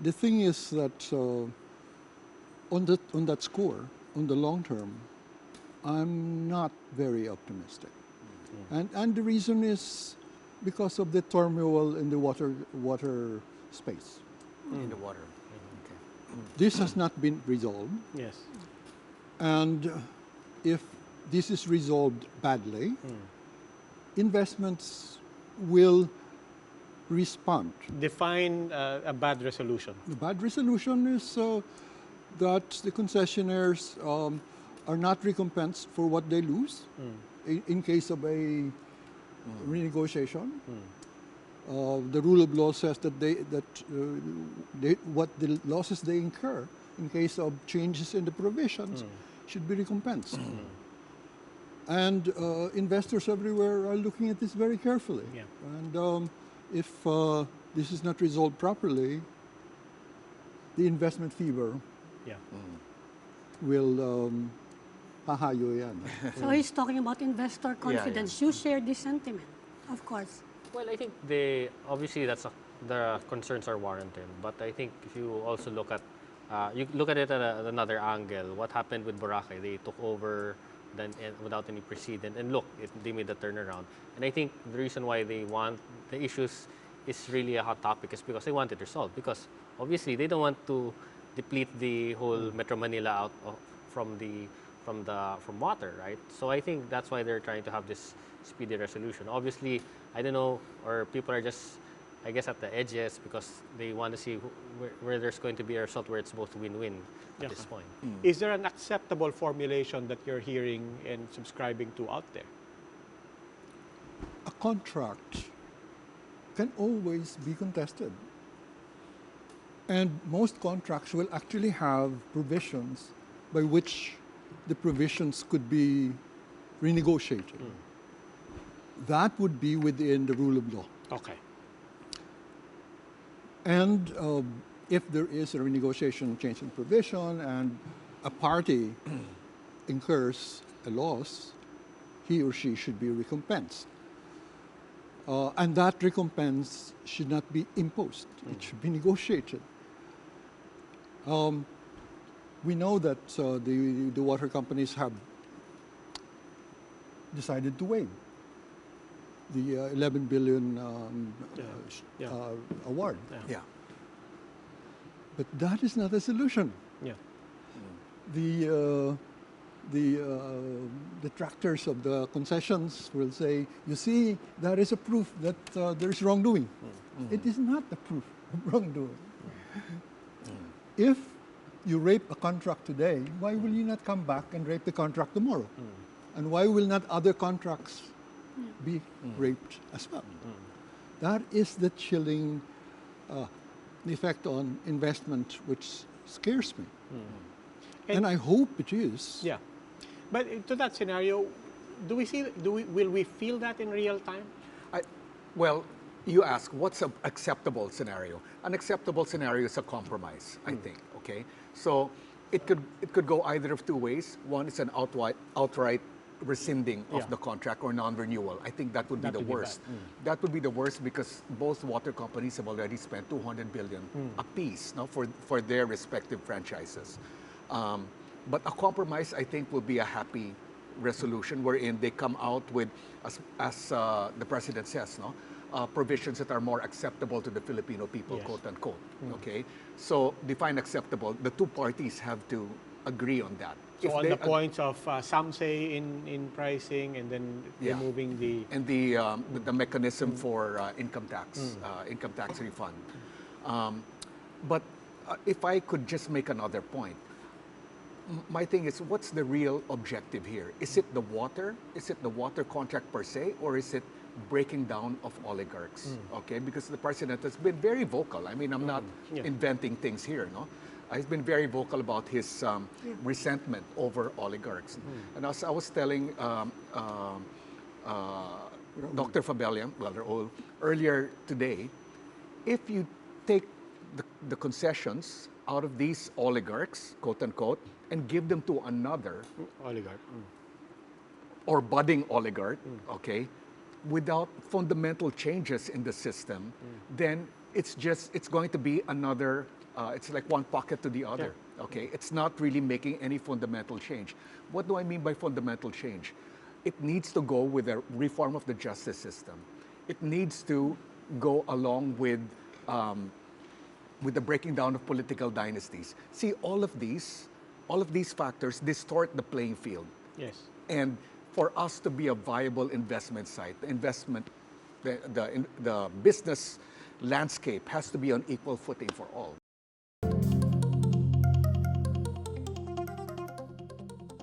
The thing is that on that score, on the long term, I'm not very optimistic. And the reason is because of the turmoil in the water space. In the water. Okay. This has not been resolved. Yes. And if this is resolved badly, investments will respond. Define a bad resolution. The bad resolution is that the concessionaires are not recompensed for what they lose in case of a renegotiation. The rule of law says that what the losses they incur in case of changes in the provisions should be recompensed. And investors everywhere are looking at this very carefully. Yeah. And if this is not resolved properly, the investment fever will hahayo yan. So he's talking about investor confidence. You share this sentiment, of course. Well, I think obviously the concerns are warranted, but I think if you also look at it at another angle, what happened with Boracay? They took over without any precedent, and look, they made the turnaround. And I think the reason why they want the issues is really a hot topic is because they want it resolved. Because obviously they don't want to deplete the whole Metro Manila out from water, right? So I think that's why they're trying to have this speedy resolution. Obviously, I don't know, or people are just, I guess, at the edges because they want to see where there's going to be a result where it's both win-win at this point. Is there an acceptable formulation that you're hearing and subscribing to out there? A contract can always be contested. And most contracts will actually have provisions by which the provisions could be renegotiated. That would be within the rule of law. Okay. And if there is a renegotiation change in provision and a party incurs a loss, he or she should be recompensed. And that recompense should not be imposed. It should be negotiated. We know that the water companies have decided to waive the 11 billion award. Yeah. But that is not a solution. Yeah. The detractors of the concessions will say, you see, that is a proof that there is wrongdoing. It is not a proof of wrongdoing. If you rape a contract today, why will you not come back and rape the contract tomorrow? And why will not other contracts be raped as well? That is the chilling effect on investment which scares me. And I hope it is. Yeah. But to that scenario, will we feel that in real time? Well, you ask, what's an acceptable scenario? An acceptable scenario is a compromise, I think, okay? So it could go either of two ways. One is an outright rescinding of the contract or non-renewal. I think that would be the worst. That would be the worst because both water companies have already spent 200 billion apiece for their respective franchises. But a compromise, I think, will be a happy resolution wherein they come out with, as the president says, provisions that are more acceptable to the Filipino people, quote unquote. Okay, so define acceptable. The two parties have to agree on that. So on the points of some say in pricing and then removing the mechanism for income tax refund. But if I could just make another point, my thing is, what's the real objective here? Is it the water? Is it the water contract per se, or is it breaking down of oligarchs? Okay, because the president has been very vocal. I mean, I'm not inventing things here, no? He's been very vocal about his resentment over oligarchs. And as I was telling Dr. Fabella, Raul, earlier today, if you take the concessions out of these oligarchs, quote unquote, and give them to another oligarch or budding oligarch, okay, without fundamental changes in the system, then it's going to be another, it's like one pocket to the other, okay? It's not really making any fundamental change. What do I mean by fundamental change? It needs to go with a reform of the justice system. It needs to go along with the breaking down of political dynasties. See, all of these factors distort the playing field. Yes. And for us to be a viable investment site, the business landscape has to be on equal footing for all.